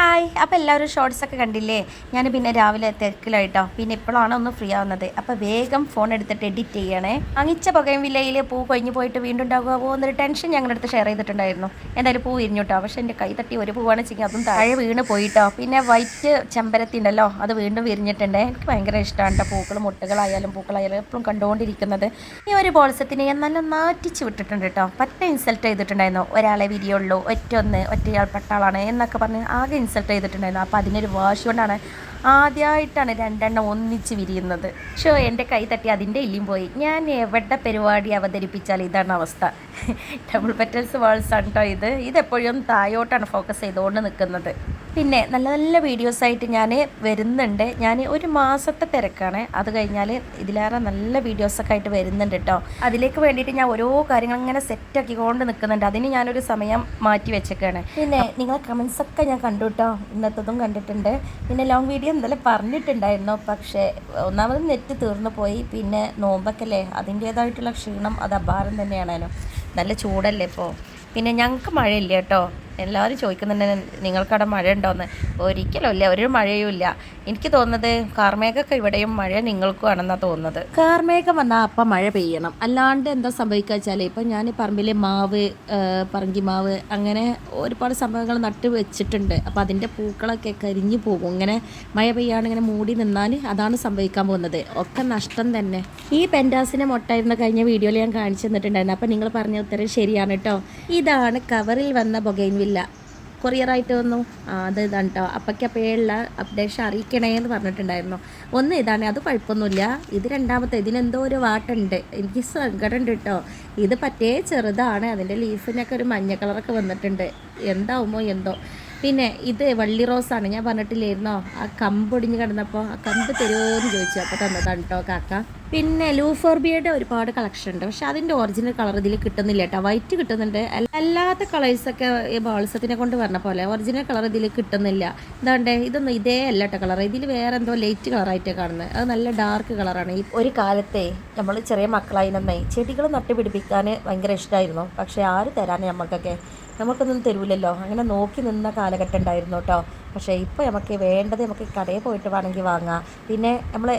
Hi, അപ്പോൾ എല്ലാവരും ഷോർട്സൊക്കെ കണ്ടില്ലേ? ഞാൻ പിന്നെ രാവിലെ തിരക്കിലായിട്ടോ, പിന്നെ ഇപ്പോഴാണ് ഒന്ന് ഫ്രീ ആവുന്നത്. അപ്പോൾ വേഗം ഫോൺ എടുത്തിട്ട് എഡിറ്റ് ചെയ്യണേ. അങ്ങിച്ച പുകയും വില്ലയിൽ പൂ കൊഴിഞ്ഞ് പോയിട്ട് വീണ്ടും ഉണ്ടാകുമോ എന്നൊരു ടെൻഷൻ ഞങ്ങളുടെ അടുത്ത് ഷെയർ ചെയ്തിട്ടുണ്ടായിരുന്നു. എന്തായാലും പൂ വിരിഞ്ഞുട്ടോ, പക്ഷേ എൻ്റെ കൈ തട്ടി ഒരു പൂവാണ് വെച്ചെങ്കിൽ അതും താഴെ വീണ് പോയിട്ടോ. പിന്നെ വൈറ്റ് ചെമ്പരത്തി ഉണ്ടല്ലോ, അത് വീണ്ടും വിരിഞ്ഞിട്ടുണ്ട്. എനിക്ക് ഭയങ്കര ഇഷ്ടമാണ് കേട്ടോ പൂക്കൾ, മുട്ടുകളായാലും പൂക്കളായാലും എപ്പോഴും കണ്ടുകൊണ്ടിരിക്കുന്നത്. ഈ ഒരു ബോൾസത്തിന് ഞാൻ നല്ല നാറ്റിച്ച് വിട്ടിട്ടുണ്ട് കേട്ടോ. പറ്റ ഇൻസൾട്ട് ചെയ്തിട്ടുണ്ടായിരുന്നു. ഒരാളെ വിരിയുള്ളൂ, ഒറ്റയാൾ പട്ടാളാണ് എന്നൊക്കെ പറഞ്ഞ് ആകെ ഇൻസൾട്ട് ചെയ്തിട്ടുണ്ടായിരുന്നു. അപ്പോൾ അതിനൊരു വാശി കൊണ്ടാണ് ആദ്യമായിട്ടാണ് രണ്ടെണ്ണം ഒന്നിച്ച് വിരിയുന്നത്. എൻ്റെ കൈ തട്ടി അതിൻ്റെ ഇല്ലിയും പോയി. ഞാൻ എവിടെ പരിപാടി അവതരിപ്പിച്ചാൽ ഇതാണ് അവസ്ഥ. ഡബിൾ പെറ്റൽസ് വാൾസാണ് കേട്ടോ ഇതെപ്പോഴും തായോട്ടാണ് ഫോക്കസ് ചെയ്തുകൊണ്ട് നിൽക്കുന്നത്. പിന്നെ നല്ല നല്ല വീഡിയോസായിട്ട് ഞാൻ വരുന്നുണ്ട്. ഞാൻ ഒരു മാസത്തെ തിരക്കാണ്. അത് കഴിഞ്ഞാൽ ഇതിലേറെ നല്ല വീഡിയോസൊക്കെ ആയിട്ട് വരുന്നുണ്ട് കേട്ടോ. അതിലേക്ക് വേണ്ടിയിട്ട് ഞാൻ ഓരോ കാര്യങ്ങൾ ഇങ്ങനെ സെറ്റാക്കിക്കൊണ്ട് നിൽക്കുന്നുണ്ട്. അതിന് ഞാനൊരു സമയം മാറ്റി വെച്ചേക്കാണ്. പിന്നെ നിങ്ങളെ കമൻസൊക്കെ ഞാൻ കണ്ടു കേട്ടോ, ഇന്നത്തതും കണ്ടിട്ടുണ്ട്. പിന്നെ ലോങ് വീഡിയോ എന്തായാലും പറഞ്ഞിട്ടുണ്ടായിരുന്നു, പക്ഷേ ഒന്നാമത് നെറ്റ് തീർന്നു പോയി. പിന്നെ നോമ്പൊക്കെ അല്ലേ, അതിൻ്റേതായിട്ടുള്ള ക്ഷീണം അത് അപാരം തന്നെയാണേനോ. നല്ല ചൂടല്ലേ ഇപ്പോൾ. പിന്നെ ഞങ്ങൾക്ക് മഴയില്ല കേട്ടോ. എല്ലാവരും ചോദിക്കുന്നുണ്ട് നിങ്ങൾക്കവിടെ മഴ ഉണ്ടോയെന്ന്. ഒരിക്കലും ഇല്ല, ഒരു മഴയും ഇല്ല. എനിക്ക് തോന്നുന്നത് കാർമേഘമൊക്കെ ഇവിടെയും മഴ നിങ്ങൾക്കും ആണെന്നാണ് തോന്നുന്നത്. കാർമേഘം വന്നാൽ അപ്പം മഴ പെയ്യണം, അല്ലാണ്ട് എന്താ സംഭവിക്കുക വെച്ചാൽ ഇപ്പം ഞാൻ പറമ്പിൽ മാവ്, പറങ്കി മാവ്, അങ്ങനെ ഒരുപാട് സംഭവങ്ങൾ നട്ട് വെച്ചിട്ടുണ്ട്. അപ്പോൾ അതിൻ്റെ പൂക്കളൊക്കെ കരിഞ്ഞു പോകും. ഇങ്ങനെ മഴ പെയ്യാണ് ഇങ്ങനെ മൂടി നിന്നാൽ അതാണ് സംഭവിക്കാൻ പോകുന്നത്. ഒക്കെ നഷ്ടം തന്നെ. ഈ പെൻറ്റാസിനെ മുട്ടായിരുന്ന കഴിഞ്ഞ വീഡിയോയിൽ ഞാൻ കാണിച്ചു തന്നിട്ടുണ്ടായിരുന്നു. അപ്പോൾ നിങ്ങൾ പറഞ്ഞ ഉത്തരം ശരിയാണ് കേട്ടോ. ഇതാണ് കവറിൽ വന്ന ബൊഗൈൻവില്ല. കൊറിയറായിട്ട് വന്നു. അത് ഇതാണ് കേട്ടോ. അപ്പോഴേയുള്ള അപ്ഡേഷൻ അറിയിക്കണേ എന്ന് പറഞ്ഞിട്ടുണ്ടായിരുന്നു. ഒന്ന് ഇതാണ്, അത് കുഴപ്പമൊന്നുമില്ല. ഇത് രണ്ടാമത്തെ, ഇതിനെന്തോ ഒരു വാട്ടുണ്ട്. എനിക്ക് സങ്കടം ഉണ്ട് കേട്ടോ. ഇത് പറ്റേ ചെറുതാണ്. അതിൻ്റെ ലീഫിനൊക്കെ ഒരു മഞ്ഞ കളറൊക്കെ വന്നിട്ടുണ്ട്. എന്താവുമോ എന്തോ. പിന്നെ ഇത് വള്ളി റോസാണ്. ഞാൻ പറഞ്ഞിട്ടില്ലായിരുന്നോ, ആ കമ്പ് ഒടിഞ്ഞ് കിടന്നപ്പോൾ ആ കമ്പ് തരുമോ എന്ന് ചോദിച്ചു. അപ്പോൾ തന്നതാണ് കേട്ടോ കാക്ക. പിന്നെ ലൂഫോർബിയയുടെ ഒരുപാട് കളക്ഷൻ ഉണ്ട്, പക്ഷെ അതിൻ്റെ ഒറിജിനൽ കളർ ഇതിൽ കിട്ടുന്നില്ല കേട്ടോ. വൈറ്റ് കിട്ടുന്നുണ്ട്, അല്ലാത്ത കളേഴ്സൊക്കെ ഈ ബോൾസത്തിനെ കൊണ്ട് പറഞ്ഞ പോലെ ഒറിജിനൽ കളർ ഇതിൽ കിട്ടുന്നില്ല. എന്താണ്ടേ, ഇതൊന്നും ഇതേ അല്ല കേട്ടോ കളർ. ഇതിൽ വേറെ എന്തോ ലൈറ്റ് കളറായിട്ടാണ് കാണുന്നത്. അത് നല്ല ഡാർക്ക് കളറാണ്. ഈ ഒരു കാലത്തെ നമ്മൾ ചെറിയ മക്കളായിരുന്നേ ചെടികൾ നട്ടുപിടിപ്പിക്കാൻ ഭയങ്കര ഇഷ്ടമായിരുന്നു. പക്ഷേ ആര് തരാൻ നമുക്കൊന്നും തരൂലല്ലോ. അങ്ങനെ നോക്കി നിന്ന കാലഘട്ടം ഉണ്ടായിരുന്നു കേട്ടോ. പക്ഷേ ഇപ്പോൾ നമുക്ക് വേണ്ടത് നമുക്ക് കടയിൽ പോയിട്ട് വേണമെങ്കിൽ വാങ്ങാം. പിന്നെ നമ്മൾ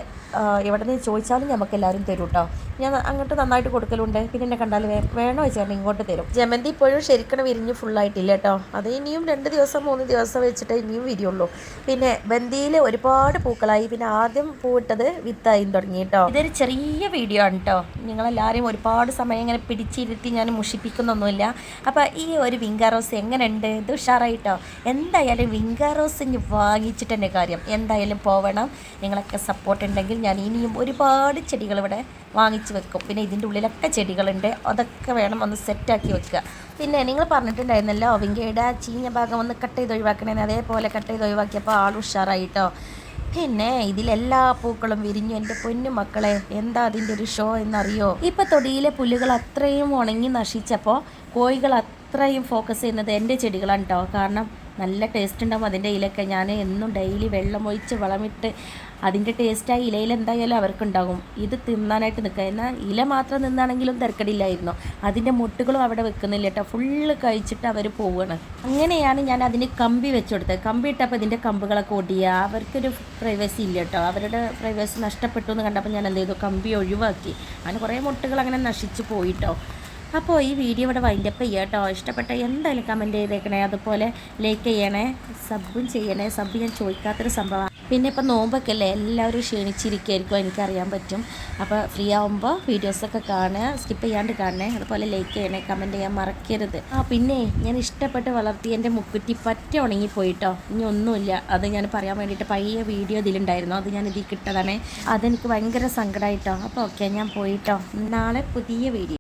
എവിടെ നിന്ന് ചോദിച്ചാലും നമുക്ക് എല്ലാവരും തരും കേട്ടോ. ഞാൻ അങ്ങോട്ട് നന്നായിട്ട് കൊടുക്കലുണ്ട്. പിന്നെ എന്നെ കണ്ടാൽ വേണോ വെച്ചാൽ ഇങ്ങോട്ട് തരും. ജമന്തി ഇപ്പോഴും ശരിക്കും വിരിഞ്ഞ് ഫുള്ളായിട്ടില്ല കേട്ടോ. അത് ഇനിയും 2 ദിവസം 3 ദിവസം വെച്ചിട്ട് ഇനിയും വിരിയുള്ളൂ. പിന്നെ ബന്ദിയിൽ ഒരുപാട് പൂക്കളായി. പിന്നെ ആദ്യം പൂവിട്ടത് വിത്തായും തുടങ്ങി കേട്ടോ. ഇതൊരു ചെറിയ വീഡിയോ ആണ് കേട്ടോ. നിങ്ങളെല്ലാവരും ഒരുപാട് സമയം ഇങ്ങനെ പിടിച്ചിരുത്തി ഞാൻ മുഷിപ്പിക്കുന്നൊന്നുമില്ല. അപ്പോൾ ഈ ഒരു വിങ്കാറോസ് എങ്ങനെയുണ്ട്? ഇത് ഉഷാറായിട്ടോ. എന്തായാലും വിങ്കാറോസ് ഇനി വാങ്ങിച്ചിട്ട് തന്നെ കാര്യം. എന്തായാലും പോവണം. നിങ്ങളൊക്കെ സപ്പോർട്ട് ഉണ്ടെങ്കിൽ ഞാൻ ഇനിയും ഒരുപാട് ചെടികൾ ഇവിടെ വാങ്ങിച്ച് വെക്കും. പിന്നെ ഇതിൻ്റെ ഉള്ളിലൊക്കെ ചെടികളുണ്ട്, അതൊക്കെ വേണം ഒന്ന് സെറ്റാക്കി വെക്കുക. പിന്നെ നിങ്ങൾ പറഞ്ഞിട്ടുണ്ടായിരുന്നല്ലോ വിങ്കയുടെ ചീഞ്ഞ ഭാഗം ഒന്ന് കട്ട് ചെയ്ത് ഒഴിവാക്കണേന്ന്. അതേപോലെ കട്ട് ചെയ്ത് ഒഴിവാക്കിയപ്പോൾ ആൾ ഉഷാറായിട്ടോ. പിന്നെ ഇതിലെല്ലാ പൂക്കളും വിരിഞ്ഞു. എൻ്റെ പൊന്നു മക്കളെ, എന്താ അതിൻ്റെ ഒരു ഷോ എന്നറിയോ? ഇപ്പം തൊടിയിലെ പുല്ലുകൾ അത്രയും ഉണങ്ങി നശിച്ചപ്പോൾ കോഴികൾ അത്രയും ഫോക്കസ് ചെയ്യുന്നത് എൻ്റെ ചെടികളാണ് കേട്ടോ. കാരണം നല്ല ടേസ്റ്റ് ഉണ്ടാകും അതിൻ്റെ ഇലയൊക്കെ. ഞാൻ എന്നും ഡെയിലി വെള്ളം ഒഴിച്ച് വളമിട്ട് അതിൻ്റെ ടേസ്റ്റായി ഇലയിൽ എന്തായാലും അവർക്കുണ്ടാകും. ഇത് തിന്നാനായിട്ട് നിൽക്കുക. എന്നാൽ ഇല മാത്രം നിന്നാണെങ്കിലും തിരക്കടില്ലായിരുന്നു. അതിൻ്റെ മുട്ടുകളും അവിടെ വെക്കുന്നില്ല കേട്ടോ. ഫുള്ള് കഴിച്ചിട്ട് അവർ പോവുകയാണ്. അങ്ങനെയാണ് ഞാൻ അതിന് കമ്പി വെച്ച് കൊടുത്തത്. കമ്പി ഇട്ടപ്പോൾ ഇതിൻ്റെ കമ്പുകളൊക്കെ ഒടിയുക. അവർക്കൊരു പ്രൈവസി ഇല്ല കേട്ടോ. അവരുടെ പ്രൈവസി നഷ്ടപ്പെട്ടു എന്ന് കണ്ടപ്പോൾ ഞാൻ എന്ത് ചെയ്തു, കമ്പി ഒഴിവാക്കി. അങ്ങനെ കുറേ മുട്ടുകൾ അങ്ങനെ നശിച്ചു പോയിട്ടോ. അപ്പോൾ ഈ വീഡിയോ ഇവിടെ വൈൻഡപ്പ് ചെയ്യുക കേട്ടോ. ഇഷ്ടപ്പെട്ട എന്തായാലും കമൻറ്റ് ചെയ്തേക്കണേ. അതുപോലെ ലൈക്ക് ചെയ്യണേ, സബ്ബും ചെയ്യണേ. സബ്ബ് ഞാൻ ചോദിക്കാത്തൊരു സംഭവമാണ്. പിന്നെ ഇപ്പം നോമ്പൊക്കെ അല്ലേ, എല്ലാവരും ക്ഷീണിച്ചിരിക്കുമായിരിക്കും, എനിക്കറിയാൻ പറ്റും. അപ്പോൾ ഫ്രീ ആകുമ്പോൾ വീഡിയോസൊക്കെ കാണുക, സ്കിപ്പ് ചെയ്യാണ്ട് കാണണേ. അതുപോലെ ലൈക്ക് ചെയ്യണേ, കമൻറ്റ് ചെയ്യാൻ മറക്കരുത്. പിന്നെ ഞാൻ ഇഷ്ടപ്പെട്ട് വളർത്തി എൻ്റെ മുക്കുറ്റി പറ്റ ഉണങ്ങിപ്പോയിട്ടോ. ഇനി ഒന്നുമില്ല. അത് ഞാൻ പറയാൻ വേണ്ടിയിട്ട് പയ്യ വീഡിയോ ഇതിലുണ്ടായിരുന്നു, അത് ഞാൻ ഇതിൽ കിട്ടതാണ്. അതെനിക്ക് ഭയങ്കര സങ്കടമായിട്ടോ. അപ്പോൾ ഓക്കെ, ഞാൻ പോയിട്ടോ. നാളെ പുതിയ വീഡിയോ.